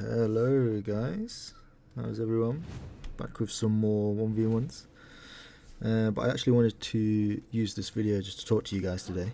Hello guys, how's everyone? Back with some more 1v1s. But I actually wanted to use this video just to talk to you guys today.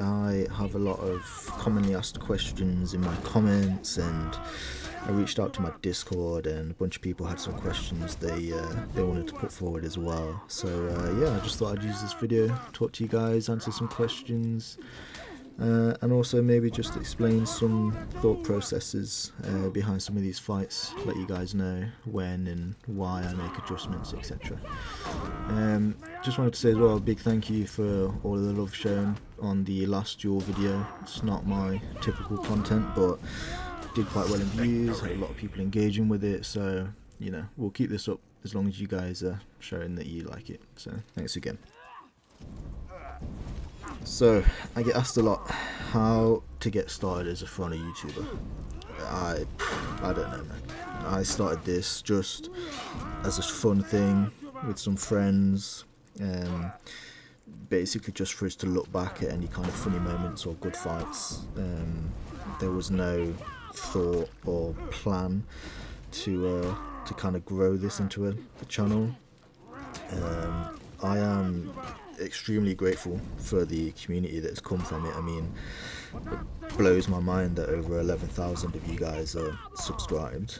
I have a lot of commonly asked questions in my comments, and I reached out to my Discord, and a bunch of people had some questions they wanted to put forward as well. So yeah, I just thought I'd use this video, talk to you guys, answer some questions, and also maybe just explain some thought processes behind some of these fights, let you guys know when and why I make adjustments, etc. Just wanted to say as well, a big thank you for all of the love shown on the last duel video. It's not my typical content, but did quite well in views, had a lot of people engaging with it, so you know, we'll keep this up as long as you guys are showing that you like it. So thanks again. So I get asked a lot how to get started as a For Honor YouTuber. I don't know, man. I started this just as a fun thing with some friends, basically just for us to look back at any kind of funny moments or good fights. There was no thought or plan to kind of grow this into a channel. I am extremely grateful for the community that's come from it. I mean, it blows my mind that over 11,000 of you guys are subscribed.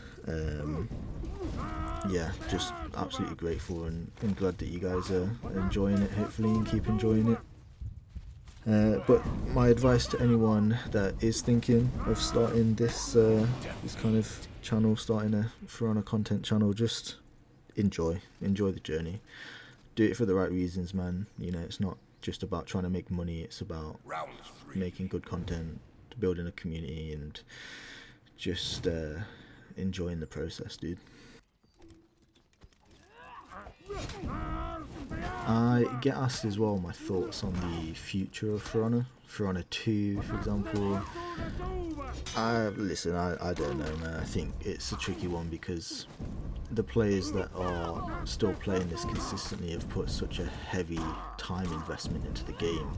Yeah, just absolutely grateful, and I'm glad that you guys are enjoying it, hopefully, and keep enjoying it. But my advice to anyone that is thinking of starting this kind of channel, starting a For Honor content channel, just enjoy the journey. Do it for the right reasons, man. You know, it's not just about trying to make money, it's about making good content, building a community, and just enjoying the process, dude. I get asked as well my thoughts on the future of For Honor. For Honor 2, for example. Listen, I don't know, man. I think it's a tricky one because the players that are still playing this consistently have put such a heavy time investment into the game.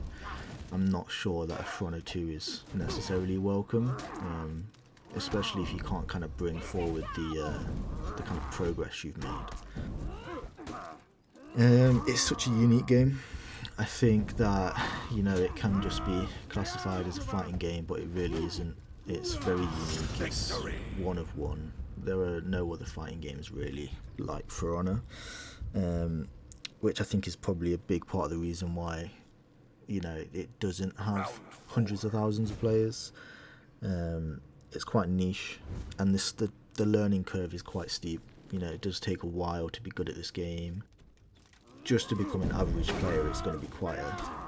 I'm not sure that a For Honor 2 is necessarily welcome, especially if you can't kind of bring forward the kind of progress you've made. It's such a unique game. I think that, you know, it can just be classified as a fighting game, but it really isn't. It's very unique. It's one of one. There are no other fighting games really like For Honor, which I think is probably a big part of the reason why, you know, it doesn't have hundreds of thousands of players. It's quite niche, and the learning curve is quite steep. You know, it does take a while to be good at this game. Just to become an average player, it's going to be quite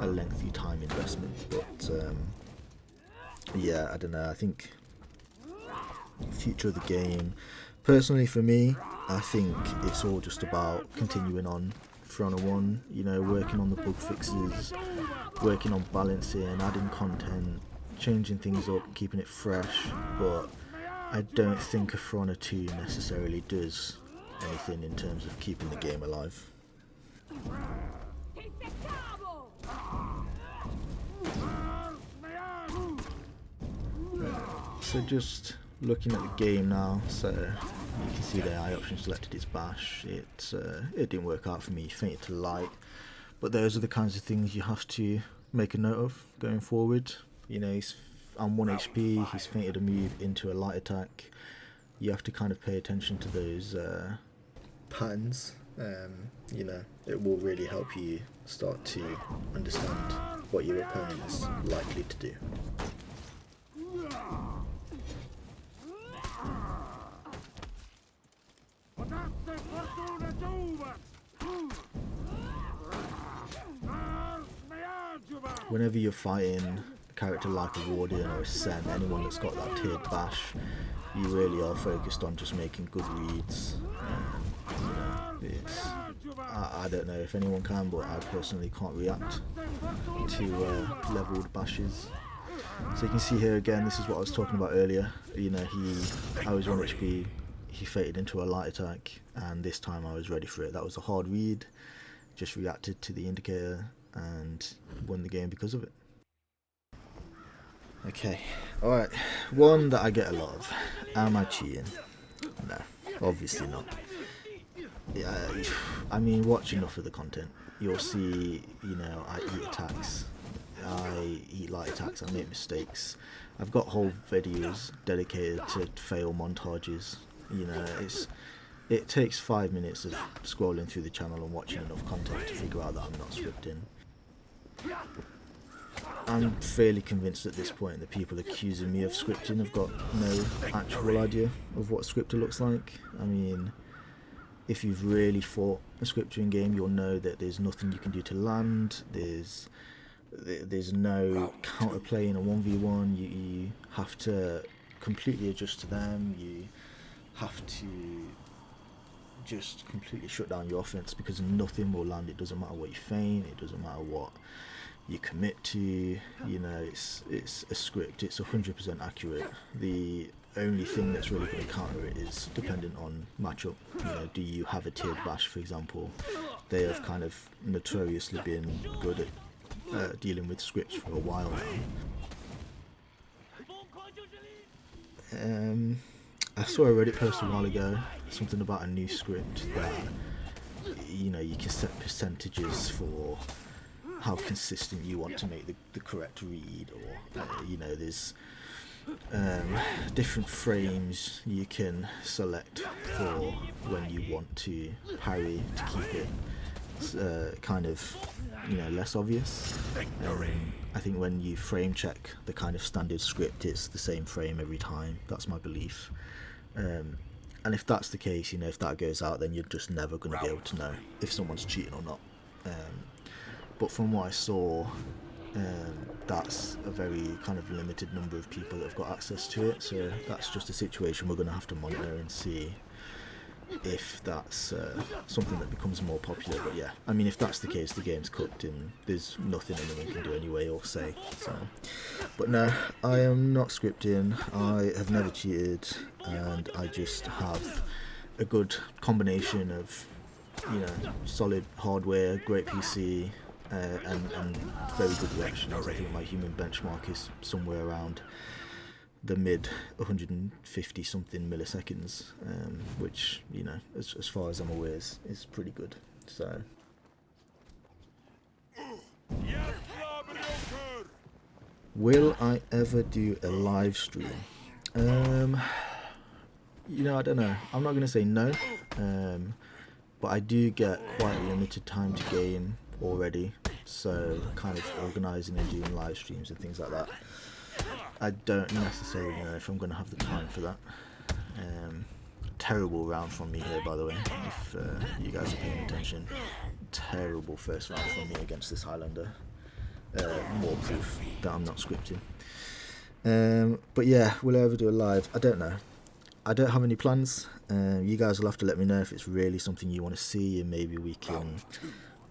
a lengthy time investment. But yeah, I don't know. I think future of the game, personally for me, I think it's all just about continuing on For Honor 1. You know, working on the bug fixes, working on balancing, adding content, changing things up, keeping it fresh. But I don't think a For Honor 2 necessarily does anything in terms of keeping the game alive. So just looking at the game now, so you can see the AI option selected is bash. It didn't work out for me, fainted to light, but those are the kinds of things you have to make a note of going forward. You know, he's on 1 HP, he's fainted a move into a light attack. You have to kind of pay attention to those patterns. You know, it will really help you start to understand what your opponent is likely to do. Whenever you're fighting a character like a Warden or a Sen, anyone that's got that tiered bash, you really are focused on just making good reads. You know, I don't know if anyone can, but I personally can't react to leveled bashes. So you can see here again, this is what I was talking about earlier. You know, I was 1 HP, he fated into a light attack, and this time I was ready for it. That was a hard read, just reacted to the indicator and won the game because of it. Okay, alright. One that I get a lot of. Am I cheating? No, obviously not. Yeah, I mean, watch enough of the content. You'll see, you know, I eat attacks. I eat light attacks. I make mistakes. I've got whole videos dedicated to fail montages. You know, it takes 5 minutes of scrolling through the channel and watching enough content to figure out that I'm not scripting. I'm fairly convinced at this point that people accusing me of scripting have got no actual idea of what scripter looks like. I mean, if you've really fought a scripting game, you'll know that there's nothing you can do to land. There's no counterplay in a 1v1. You have to completely adjust to them. You have to just completely shut down your offense because nothing will land. It doesn't matter what you feign. It doesn't matter what you commit to. You know, it's a script. It's 100% accurate. The only thing that's really going to counter it is dependent on matchup. You know, do you have a tiered bash, for example? They have kind of notoriously been good at dealing with scripts for a while now. I saw a Reddit post a while ago, something about a new script that, you know, you can set percentages for how consistent you want to make the correct read, or you know, there's different frames you can select for when you want to parry to keep it kind of, you know, less obvious. I think when you frame check the kind of standard script, it's the same frame every time. That's my belief. And if that's the case, you know, if that goes out, then you're just never going to be able to know if someone's cheating or not. But from what I saw, that's a very kind of limited number of people that have got access to it. So that's just a situation we're going to have to monitor and see if that's something that becomes more popular. But yeah, I mean, if that's the case, the game's cooked and there's nothing anyone can do anyway or say. So, but no, I am not scripting. I have never cheated, and I just have a good combination of, you know, solid hardware, great PC, and very good reactions. I think my human benchmark is somewhere around the mid 150 something milliseconds, which, you know, as far as I'm aware, is pretty good. So will I ever do a live stream? You know, I don't know. I'm not going to say no, but I do get quite limited time to game already, so kind of organising and doing live streams and things like that, I don't necessarily know if I'm going to have the time for that. Terrible round from me here, by the way, if you guys are paying attention. Terrible first round from me against this Highlander. More proof that I'm not scripting. But yeah, will I ever do a live? I don't know. I don't have any plans. You guys will have to let me know if it's really something you want to see, and maybe we can,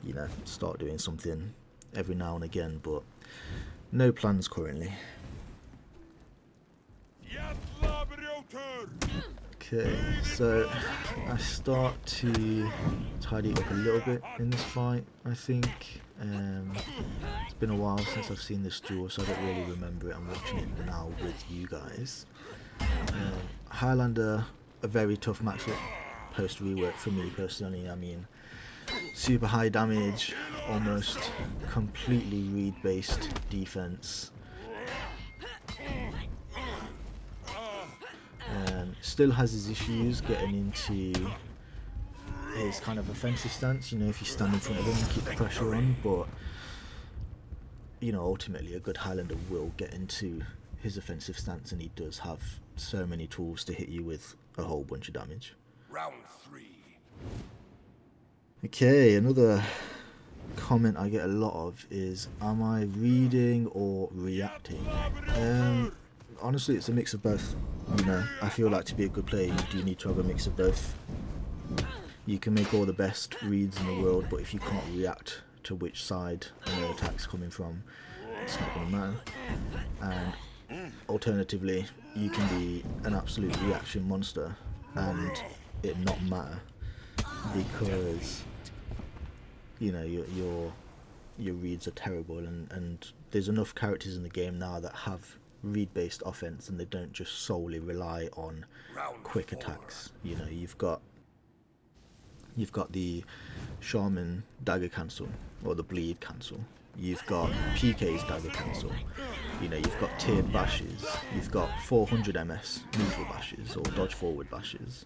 you know, start doing something every now and again, but no plans currently. Okay, so I start to tidy up a little bit in this fight, I think. It's been a while since I've seen this duel, so I don't really remember it. I'm watching it now with you guys. Highlander, a very tough matchup post rework for me personally. I mean, super high damage, almost completely read based defense. Still has his issues getting into his kind of offensive stance. You know, if you stand in front of him and keep the pressure on, but, you know, ultimately a good Highlander will get into his offensive stance, and he does have so many tools to hit you with a whole bunch of damage. Round 3. Okay, another comment I get a lot of is, am I reading or reacting? Honestly, it's a mix of both. You know, I feel like to be a good player, you do need to have a mix of both. You can make all the best reads in the world, but if you can't react to which side an attack's coming from, it's not going to matter. And alternatively, you can be an absolute reaction monster and it not matter, because, you know, your reads are terrible, and there's enough characters in the game now that have read-based offense, and they don't just solely rely on quick attacks. You know, you've got the Shaman dagger cancel, or the bleed cancel. You've got PK's dagger cancel. You know, you've got tiered bashes. You've got 400 MS neutral bashes or dodge forward bashes.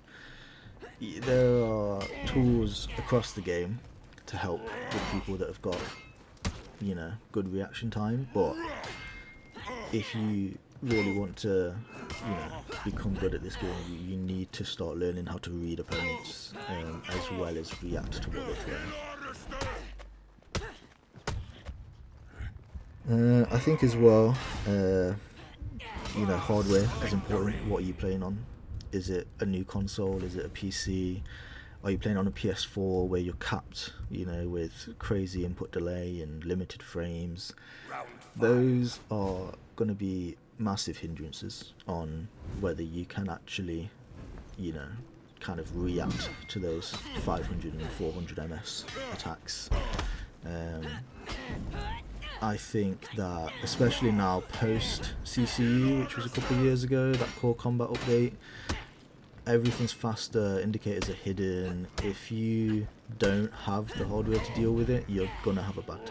There are tools across the game to help with people that have got, you know, good reaction time, but if you really want to, you know, become good at this game, you need to start learning how to read opponents, as well as react to what they throw. I think as well, you know, hardware is important. What are you playing on? Is it a new console? Is it a PC? Are you playing on a PS4 where you're capped, you know, with crazy input delay and limited frames? Those are going to be massive hindrances on whether you can actually, you know, kind of react to those 500 and 400 MS attacks. I think that, especially now post CCU, which was a couple of years ago, that core combat update, everything's faster, indicators are hidden. If you don't have the hardware to deal with it, you're gonna have a bad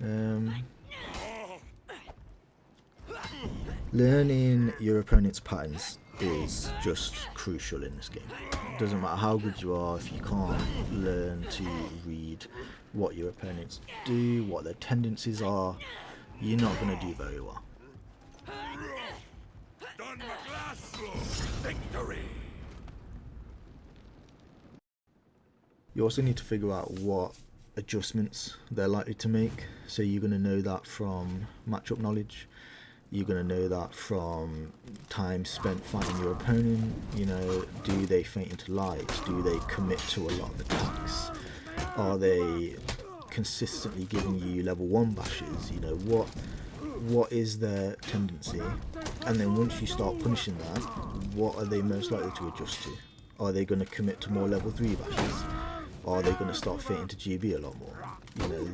time. Learning your opponent's patterns is just crucial in this game. It doesn't matter how good you are, if you can't learn to read what your opponents do, what their tendencies are, you're not going to do very well. You also need to figure out what adjustments they're likely to make, so you're going to know that from matchup knowledge. You're going to know that from time spent fighting your opponent. You know, do they faint into light? Do they commit to a lot of attacks? Are they consistently giving you level 1 bashes? You know, what is their tendency? And then once you start punishing that, what are they most likely to adjust to? Are they going to commit to more level 3 bashes? Are they going to start fainting to GB a lot more? You know,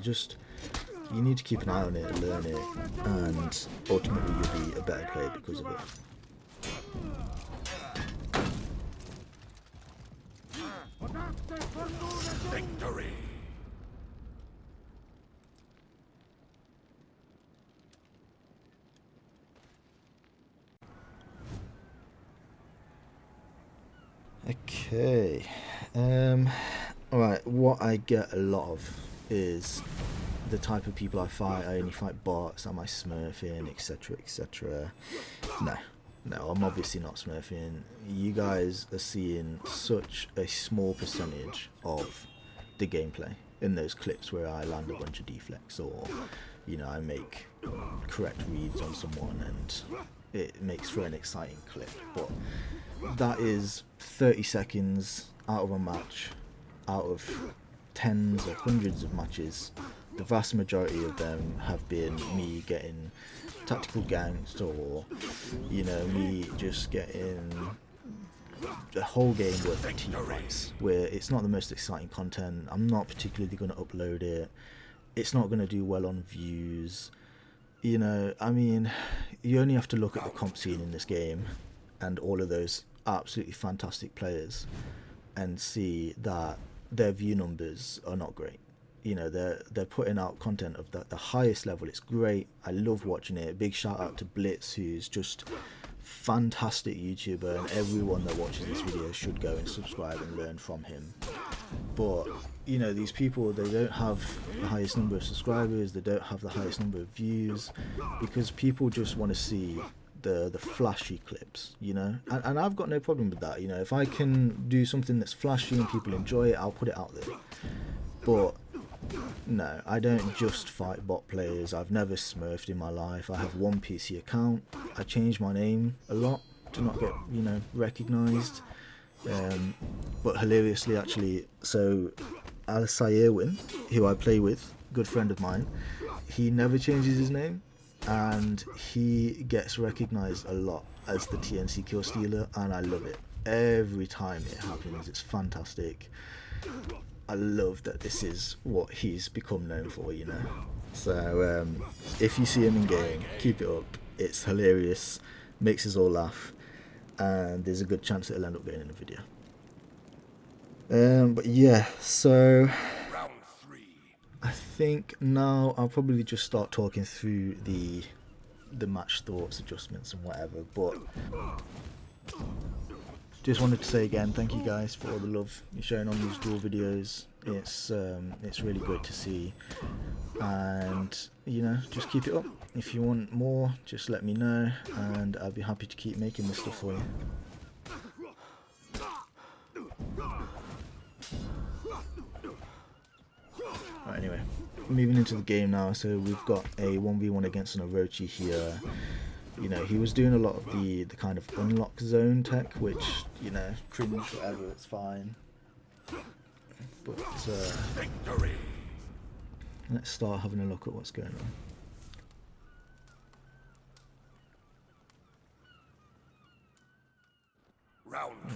you need to keep an eye on it, learn it, and ultimately you'll be a better player because of it. Victory! Okay. Alright, what I get a lot of is the type of people I fight. I only fight bots, am I smurfing, etc, etc. No, I'm obviously not smurfing. You guys are seeing such a small percentage of the gameplay in those clips where I land a bunch of deflects, or, you know, I make correct reads on someone and it makes for an exciting clip. But that is 30 seconds out of a match, out of tens or hundreds of matches. The vast majority of them have been me getting tactical ganked, or, you know, me just getting a whole game worth of team fights where it's not the most exciting content. I'm not particularly going to upload it. It's not going to do well on views. You know, I mean, you only have to look at the comp scene in this game and all of those absolutely fantastic players and see that their view numbers are not great. You know, they're putting out content of the highest level. It's great. I love watching it. Big shout out to Blitz, who's just fantastic YouTuber, and everyone that watches this video should go and subscribe and learn from him. But, you know, these people, they don't have the highest number of subscribers, they don't have the highest number of views, because people just want to see the flashy clips, you know, and I've got no problem with that. You know, if I can do something that's flashy and people enjoy it, I'll put it out there. But no, I don't just fight bot players. I've never smurfed in my life. I have one PC account. I change my name a lot to not get, you know, recognised. But hilariously, actually, so Alisai Irwin, who I play with, good friend of mine, he never changes his name, and he gets recognised a lot as the TNC kill stealer, and I love it. Every time it happens, it's fantastic. I love that this is what he's become known for, you know. So if you see him in game, keep it up. It's hilarious, makes us all laugh, and there's a good chance it'll end up getting in a video. But yeah, so I think now I'll probably just start talking through the match thoughts, adjustments and whatever, but just wanted to say again, thank you guys for all the love you're showing on these duel videos. It's really great to see, and you know, just keep it up. If you want more, just let me know, and I'll be happy to keep making this stuff for you. Right, anyway, moving into the game now. So we've got a 1v1 against an Orochi here. You know, he was doing a lot of the kind of unlock zone tech, which, you know, cringe, whatever, it's fine. But let's start having a look at what's going on.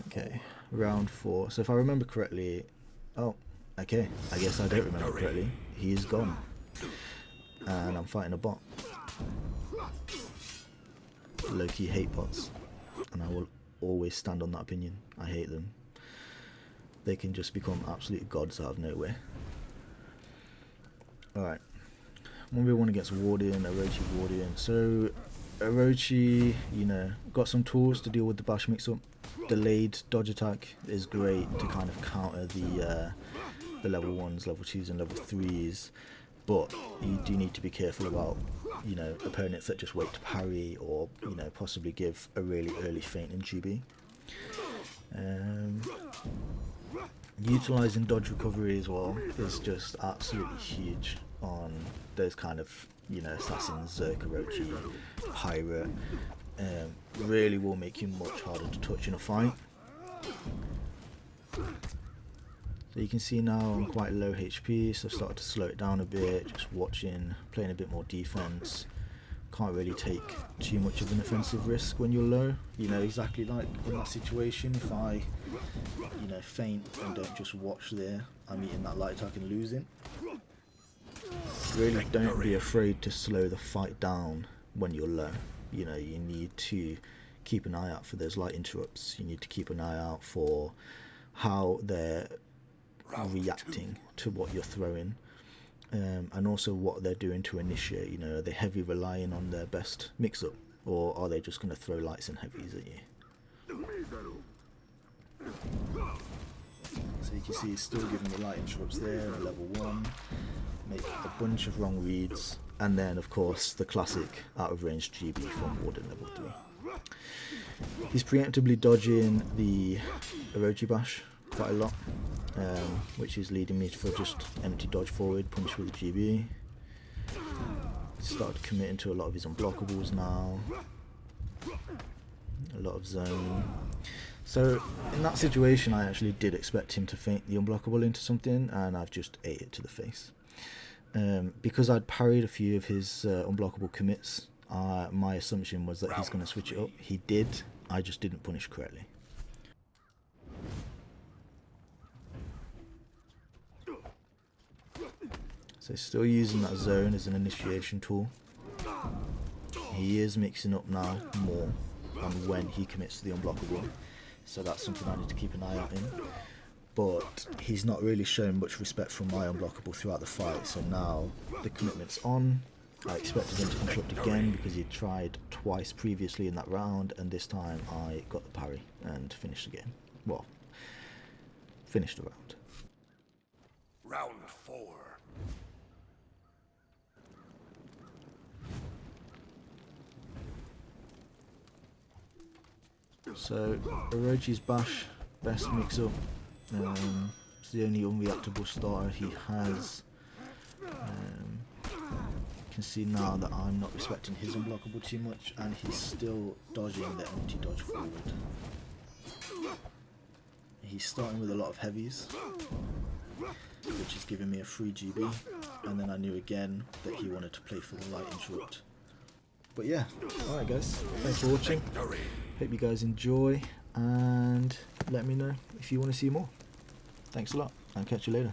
Okay, round 4. So if I remember correctly, oh, okay, I guess I don't remember correctly. He's gone, and I'm fighting a bot. Low-key hate bots, and I will always stand on that opinion. I hate them. They can just become absolute gods out of nowhere. Alright, 1v1 against Wardian, Orochi Wardian. So Orochi, you know, got some tools to deal with the bash mix-up. Delayed dodge attack is great to kind of counter the level 1s, level 2s and level 3s, but you do need to be careful about, you know, opponents that just wait to parry or, you know, possibly give a really early feint in GB. Utilising dodge recovery as well is just absolutely huge on those kind of, you know, assassins, Zerk, Orochi, Pirate. Really will make you much harder to touch in a fight. So you can see now I'm quite low HP, so I've started to slow it down a bit, just watching, playing a bit more defense. Can't really take too much of an offensive risk when you're low. You know, exactly like in that situation, if I, you know, feint and don't just watch there, I'm eating that light attack and losing. Really don't be afraid to slow the fight down when you're low. You know, you need to keep an eye out for those light interrupts. You need to keep an eye out for how they're reacting to what you're throwing, and also what they're doing to initiate. You know, are they heavy relying on their best mix-up, or are they just going to throw lights and heavies at you? So you can see he's still giving me light interrupts there at level 1, make a bunch of wrong reads, and then of course the classic out of range GB from Warden level 3. He's preemptively dodging the Orochi bash quite a lot, which is leading me for just empty dodge forward, punish with the GB. Started committing to a lot of his unblockables now, a lot of zone. So in that situation I actually did expect him to feint the unblockable into something, and I've just ate it to the face. Because I'd parried a few of his unblockable commits, my assumption was that he's going to switch it up. He did, I just didn't punish correctly. So still using that zone as an initiation tool. He is mixing up now more on when he commits to the unblockable, so that's something I need to keep an eye out in. But he's not really shown much respect from my unblockable throughout the fight, so now the commitment's on. I expected him to interrupt again because he tried twice previously in that round, and this time I got the parry and finished the game. Well, finished the round. Round 4. So Orochi's bash, best mix up. It's the only unreactable starter he has. You can see now that I'm not respecting his unblockable too much, and he's still dodging the empty dodge forward. He's starting with a lot of heavies, which is giving me a free GB, and then I knew again that he wanted to play for the light interrupt. But yeah, alright guys, thanks for watching. Hope you guys enjoy, and let me know if you want to see more. Thanks a lot, and catch you later.